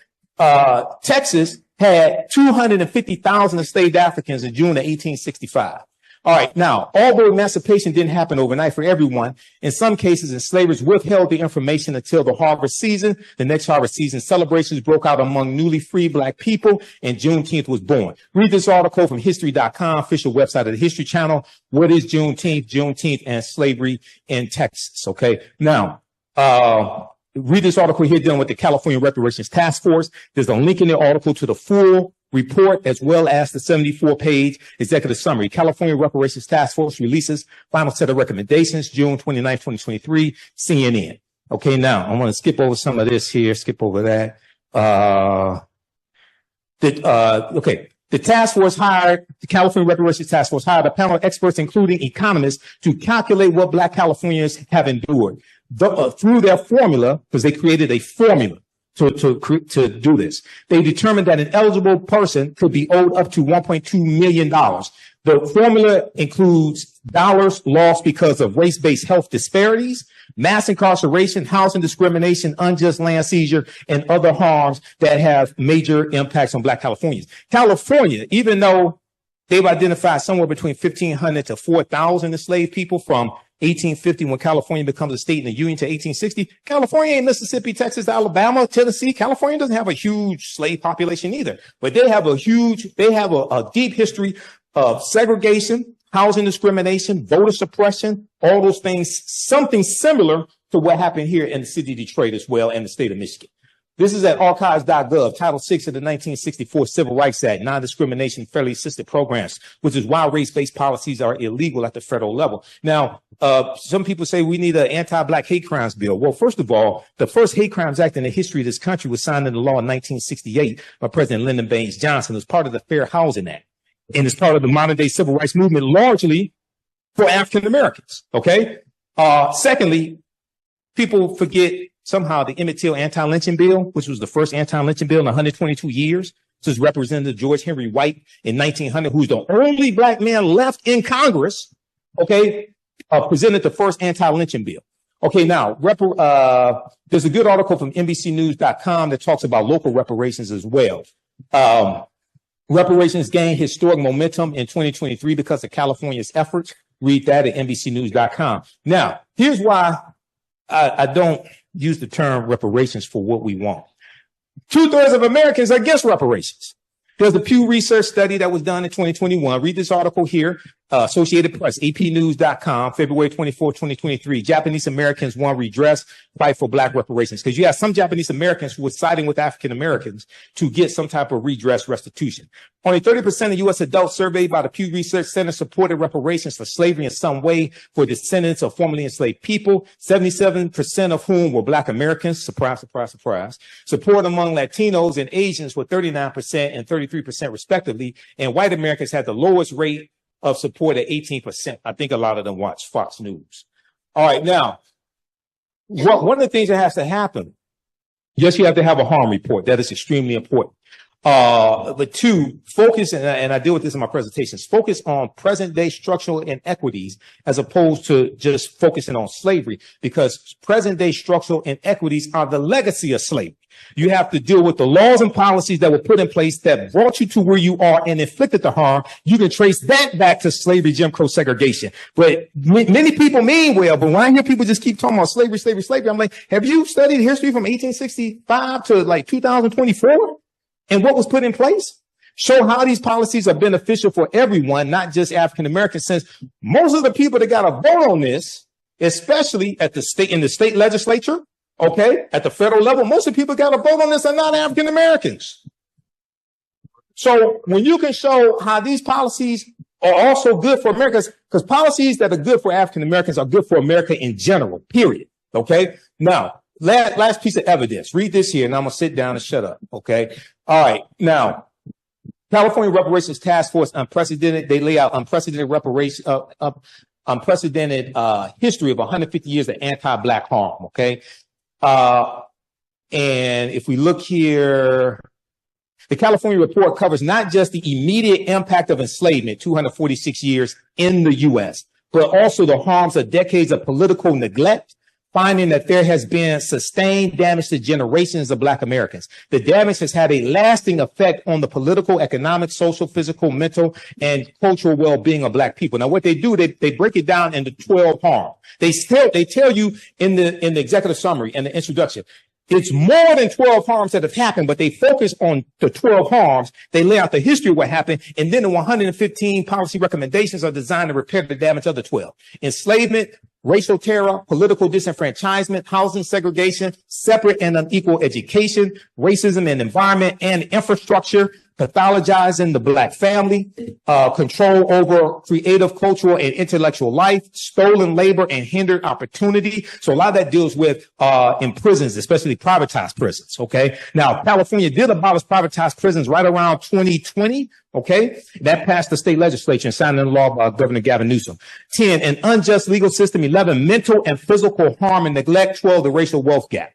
Texas had 250,000 enslaved Africans in June of 1865. All right. Now, although emancipation didn't happen overnight for everyone, in some cases, enslavers withheld the information until the harvest season. The next harvest season, celebrations broke out among newly freed Black people, and Juneteenth was born. Read this article from history.com, official website of the History Channel. What is Juneteenth? Juneteenth and slavery in Texas. Okay. Now, read this article here dealing with the California Reparations Task Force. There's a link in the article to the full report as well as the 74-page executive summary. California Reparations Task Force releases final set of recommendations, June 29, 2023, CNN. Okay, now I'm going to skip over some of this here, skip over that. The task force hired, the California Reparations Task Force hired a panel of experts, including economists, to calculate what Black Californians have endured through their formula, because they created a formula to do this. They determined that an eligible person could be owed up to $1.2 million. The formula includes dollars lost because of race-based health disparities, mass incarceration, housing discrimination, unjust land seizure, and other harms that have major impacts on Black Californians. California, even though they've identified somewhere between 1,500 to 4,000 enslaved people from 1850, when California becomes a state in the Union, to 1860. California ain't Mississippi, Texas, Alabama, Tennessee. California doesn't have a huge slave population either, but they have a deep history of segregation, housing discrimination, voter suppression, all those things, something similar to what happened here in the city of Detroit as well, and the state of Michigan. This is at archives.gov, Title VI of the 1964 Civil Rights Act, non-discrimination, fairly assisted programs, which is why race-based policies are illegal at the federal level. Now, some people say we need an anti-Black hate crimes bill. Well, first of all, the first hate crimes act in the history of this country was signed into law in 1968 by President Lyndon Baines Johnson. It was part of the Fair Housing Act, and it's part of the modern-day civil rights movement, largely for African Americans. Okay. Secondly, people forget somehow the Emmett Till anti-lynching bill, which was the first anti-lynching bill in 122 years. This is Representative George Henry White in 1900, who's the only Black man left in Congress, okay, presented the first anti-lynching bill. Okay, now, there's a good article from NBCnews.com that talks about local reparations as well. Reparations gained historic momentum in 2023 because of California's efforts. Read that at NBCnews.com. Now, here's why I don't use the term reparations for what we want. 2/3 of Americans are against reparations. There's a Pew Research study that was done in 2021. Read this article here, Associated Press, apnews.com, February 24, 2023. Japanese Americans want redress, fight for Black reparations. Because you have some Japanese Americans who were siding with African Americans to get some type of redress restitution. Only 30% of U.S. adults surveyed by the Pew Research Center supported reparations for slavery in some way for descendants of formerly enslaved people, 77% of whom were Black Americans. Surprise, surprise, surprise. Support among Latinos and Asians were 39% and 33% respectively, and white Americans had the lowest rate of support at 18%. I think a lot of them watch Fox News. All right, now, one of the things that has to happen, yes, you have to have a harm report. That is extremely important. But two, focus, and I deal with this in my presentations, focus on present day structural inequities as opposed to just focusing on slavery, because present day structural inequities are the legacy of slavery. You have to deal with the laws and policies that were put in place that brought you to where you are and inflicted the harm. You can trace that back to slavery, Jim Crow, segregation. But many people mean well, but when I hear people just keep talking about slavery, slavery, slavery, I'm like, have you studied history from 1865 to like 2024? And what was put in place? Show how these policies are beneficial for everyone, not just African Americans, since most of the people that got a vote on this, especially at the state, in the state legislature, okay, at the federal level, most of the people got a vote on this are not African Americans. So when you can show how these policies are also good for Americans, because policies that are good for African Americans are good for America in general, period. Okay. Now, last piece of evidence. Read this here, and I'm going to sit down and shut up. Okay. All right. Now, California Reparations Task Force, unprecedented. They lay out unprecedented reparations, unprecedented history of 150 years of anti-Black harm. Okay. And if we look here, the California report covers not just the immediate impact of enslavement, 246 years in the U.S., but also the harms of decades of political neglect, finding that there has been sustained damage to generations of Black Americans. The damage has had a lasting effect on the political, economic, social, physical, mental, and cultural well-being of Black people. Now, what they do, they break it down into 12 harms. They tell you in the executive summary and the introduction, it's more than 12 harms that have happened, but they focus on the 12 harms. They lay out the history of what happened, and then the 115 policy recommendations are designed to repair the damage of the 12. Enslavement, racial terror, political disenfranchisement, housing segregation, separate and unequal education, racism and environment and infrastructure, pathologizing the Black family, control over creative, cultural, and intellectual life, stolen labor and hindered opportunity. So a lot of that deals with in prisons, especially privatized prisons. Okay. Now, California did abolish privatized prisons right around 2020. Okay. That passed the state legislature and signed into law by Governor Gavin Newsom. 10, an unjust legal system. 11, mental and physical harm and neglect. 12, the racial wealth gap.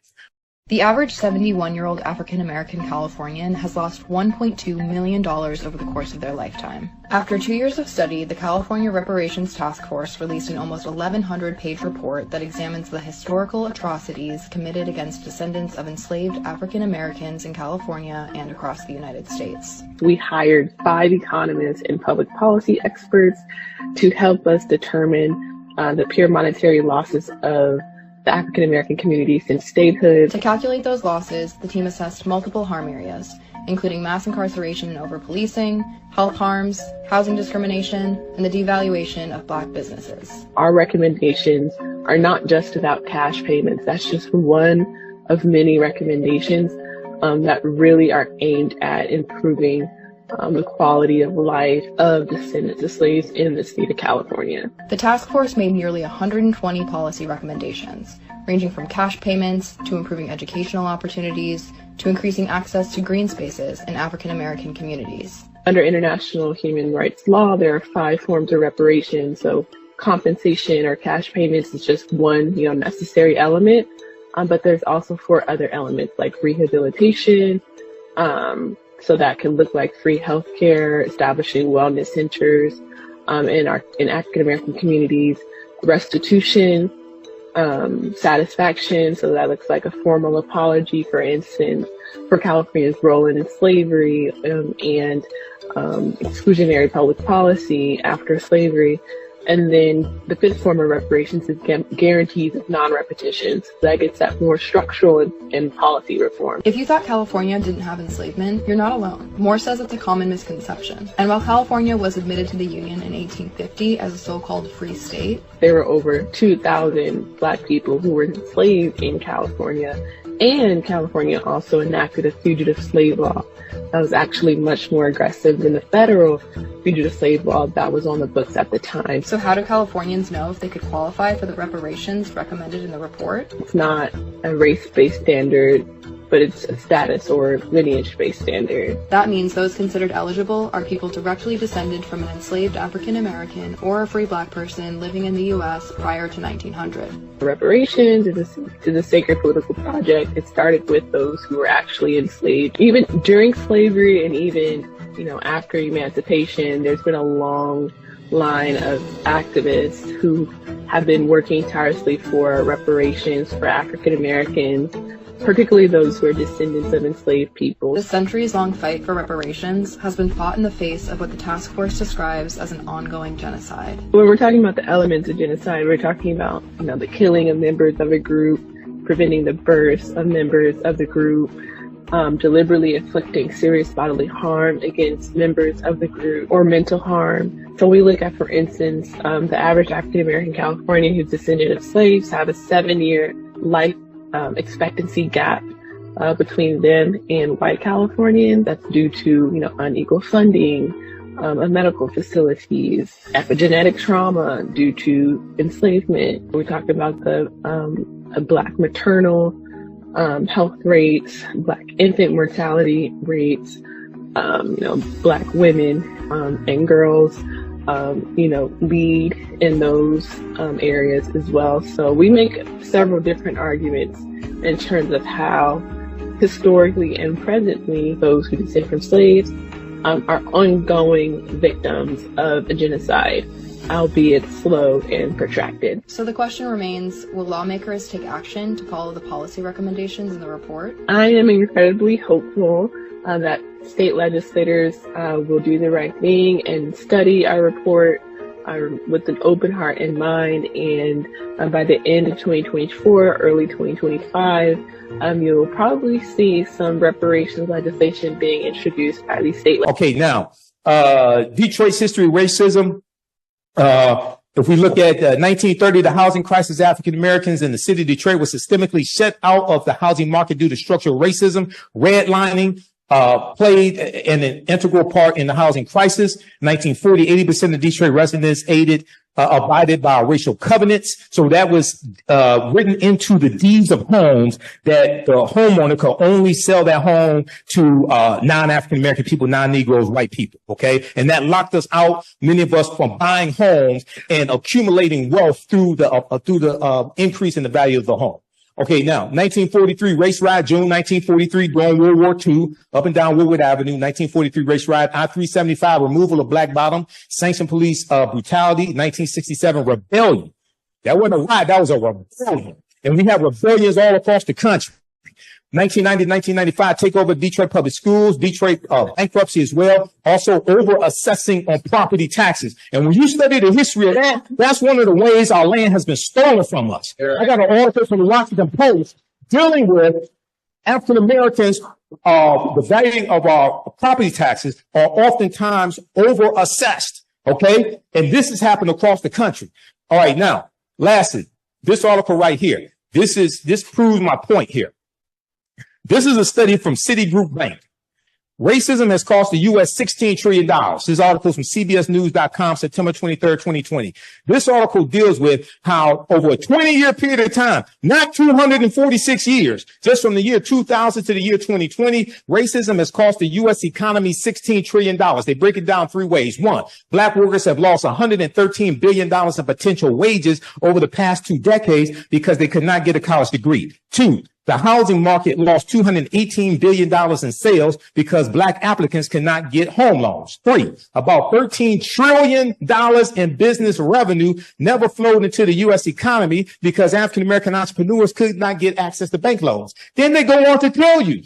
The average 71-year-old African-American Californian has lost $1.2 million over the course of their lifetime. After 2 years of study, the California Reparations Task Force released an almost 1,100-page report that examines the historical atrocities committed against descendants of enslaved African-Americans in California and across the United States. We hired 5 economists and public policy experts to help us determine the pure monetary losses of the African-American community since statehood. To calculate those losses, the team assessed multiple harm areas, including mass incarceration and over-policing, health harms, housing discrimination, and the devaluation of Black businesses. Our recommendations are not just about cash payments. That's just one of many recommendations that really are aimed at improving the quality of life of descendants of slaves in the state of California. The task force made nearly 120 policy recommendations, ranging from cash payments to improving educational opportunities to increasing access to green spaces in African American communities. Under international human rights law, there are 5 forms of reparations. So compensation or cash payments is just one, necessary element. But there's also 4 other elements like rehabilitation. So that can look like free healthcare, establishing wellness centers in African American communities, restitution, satisfaction. So that looks like a formal apology, for instance, for California's role in slavery and exclusionary public policy after slavery. And then the 5th form of reparations is guarantees of non-repetition. So that gets at more structural and policy reform. If you thought California didn't have enslavement, you're not alone. Moore says it's a common misconception. And while California was admitted to the Union in 1850 as a so-called free state, there were over 2,000 Black people who were enslaved in California. And California also enacted a fugitive slave law that was actually much more aggressive than the federal fugitive slave law that was on the books at the time. So how do Californians know if they could qualify for the reparations recommended in the report? It's not a race-based standard, but it's a status or lineage-based standard. That means those considered eligible are people directly descended from an enslaved African American or a free Black person living in the U.S. prior to 1900. Reparations is a sacred political project. It started with those who were actually enslaved. Even during slavery and even, after emancipation, there's been a long line of activists who have been working tirelessly for reparations for African Americans, particularly those who are descendants of enslaved people. The centuries-long fight for reparations has been fought in the face of what the task force describes as an ongoing genocide. When we're talking about the elements of genocide, we're talking about, the killing of members of a group, preventing the birth of members of the group, deliberately inflicting serious bodily harm against members of the group, or mental harm. So we look at, for instance, the average African-American Californian who's descended of slaves have a 7-year life expectancy gap between them and white Californians. That's due to, unequal funding of medical facilities, epigenetic trauma due to enslavement. We talked about the Black maternal health rates, Black infant mortality rates, Black women and girls, lead in those areas as well. So we make several different arguments in terms of how historically and presently those who descend from slaves are ongoing victims of a genocide. albeit slow and protracted. So the question remains, will lawmakers take action to follow the policy recommendations in the report? I am incredibly hopeful that state legislators will do the right thing and study our report with an open heart and mind, and by the end of 2024, early 2025, you'll probably see some reparations legislation being introduced by these state legislators. Okay, now, Detroit's history of racism. If we look at 1930, the housing crisis, African Americans in the city of Detroit was systemically shut out of the housing market due to structural racism. Redlining played an integral part in the housing crisis. 1940, 80% of Detroit residents abided by racial covenants. So that was written into the deeds of homes that the homeowner could only sell their home to non-African American people, non-Negroes, white people. Okay, and that locked us out, many of us, from buying homes and accumulating wealth through the increase in the value of the home. Okay, now, 1943 race riot, June 1943, during World War II, up and down Woodward Avenue, 1943 race riot, I-375, removal of Black Bottom, sanctioned police brutality, 1967 rebellion. That wasn't a riot, that was a rebellion. And we have rebellions all across the country. 1990, 1995, takeover of Detroit public schools, Detroit bankruptcy as well. Also over assessing on property taxes. And when you study the history of that, that's one of the ways our land has been stolen from us. I got an article from the Washington Post dealing with African Americans. The value of our property taxes are oftentimes over assessed. Okay. And this has happened across the country. All right. Now, lastly, this article right here, this proves my point here. This is a study from Citigroup Bank. Racism has cost the U.S. $16 trillion. This article is from CBSNews.com, September 23rd, 2020. This article deals with how over a 20-year period of time, not 246 years, just from the year 2000 to the year 2020, racism has cost the U.S. economy $16 trillion. They break it down three ways. One, Black workers have lost $113 billion in potential wages over the past 2 decades because they could not get a college degree. Two, the housing market lost $218 billion in sales because Black applicants cannot get home loans. Three, about $13 trillion in business revenue never flowed into the U.S. economy because African-American entrepreneurs could not get access to bank loans. Then they go on to tell you,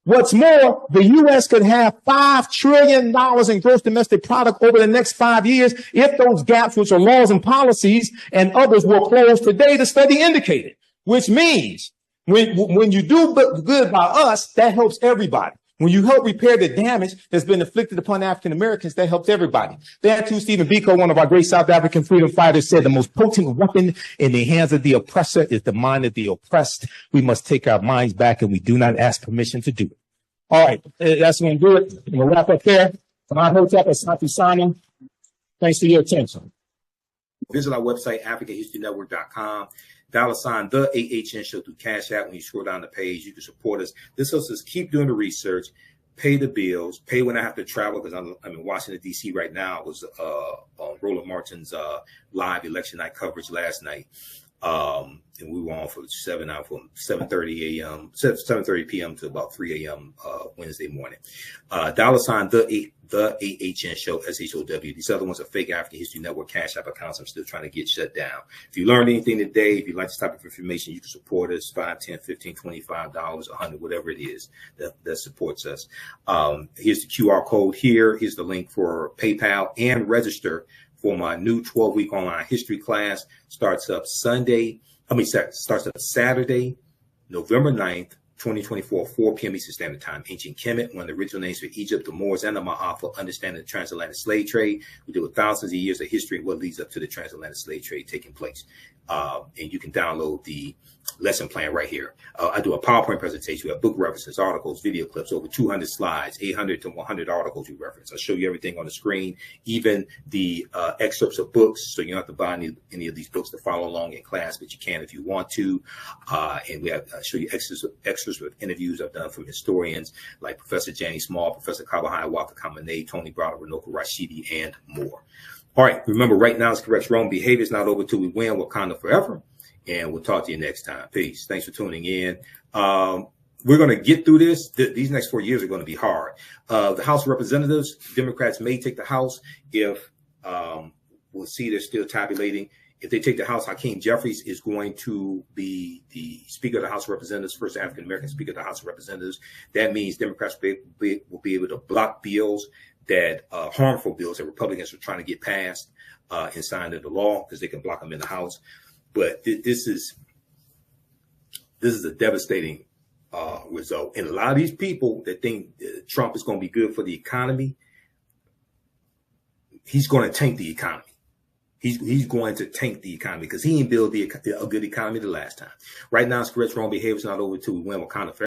what's more, the U.S. could have $5 trillion in gross domestic product over the next 5 years if those gaps, which are laws and policies and others, were closed today, the study indicated, which means when you do good by us, that helps everybody. When you help repair the damage that's been inflicted upon African Americans, that helps everybody. That too, Stephen Biko, one of our great South African freedom fighters, said the most potent weapon in the hands of the oppressor is the mind of the oppressed. We must take our minds back, and we do not ask permission to do it. All right, that's going to do it. I'm going to wrap up there. From Imhotep, Asante Sana. Thanks for your attention. Visit our website, AfricanHistoryNetwork.com. $ the AHN show through Cash App. When you scroll down the page, you can support us. This helps us keep doing the research, pay the bills, pay when I have to travel, because I'm in Washington, D.C. right now. I was on Roland Martin's live election night coverage last night. And we were on for 7:30 a.m., 7:30 p.m. to about 3 a.m. Wednesday morning. $ the AHN show, SHOW. These other ones are fake African History Network Cash App accounts. I'm still trying to get shut down. If you learned anything today, if you like this type of information, you can support us, $5, $10, $15, $25, $100, whatever it is that supports us. Here's the QR code here. Here's the link for PayPal, and register for my new 12-week online history class. Starts up Saturday, November 9th, 2024, 4 p.m. Eastern Standard Time. Ancient Kemet, one of the original names for Egypt, the Moors, and the Ma'afa, understanding the transatlantic slave trade. We deal with thousands of years of history and what leads up to the transatlantic slave trade taking place. And you can download the lesson plan right here. I do a PowerPoint presentation. We have book references, articles, video clips, over 200 slides, 800 to 100 articles we reference. I'll show you everything on the screen, even the excerpts of books. So you don't have to buy any of these books to follow along in class, but you can if you want to. And we have show you extras with interviews I've done from historians like Professor Janie Small, Professor Kabahai, Walter Kamene, Tony Browder, Runoko Rashidi, and more. All right. Remember, right now is correct. Wrong behavior is not over till we win. Wakanda forever. And we'll talk to you next time. Peace. Thanks for tuning in. We're going to get through this. These next 4 years are going to be hard. The House of Representatives, Democrats may take the House if we'll see they're still tabulating. If they take the House, Hakeem Jeffries is going to be the Speaker of the House of Representatives, first African-American Speaker of the House of Representatives. That means Democrats will be able to block bills that harmful bills that Republicans are trying to get passed and signed into law, because they can block them in the House. But this is a devastating result. And a lot of these people that think Trump is going to be good for the economy, he's going to tank the economy. He's going to tank the economy because he didn't build a good economy the last time. Right now, it's correct wrong behavior is not over till we win Wakanda forever.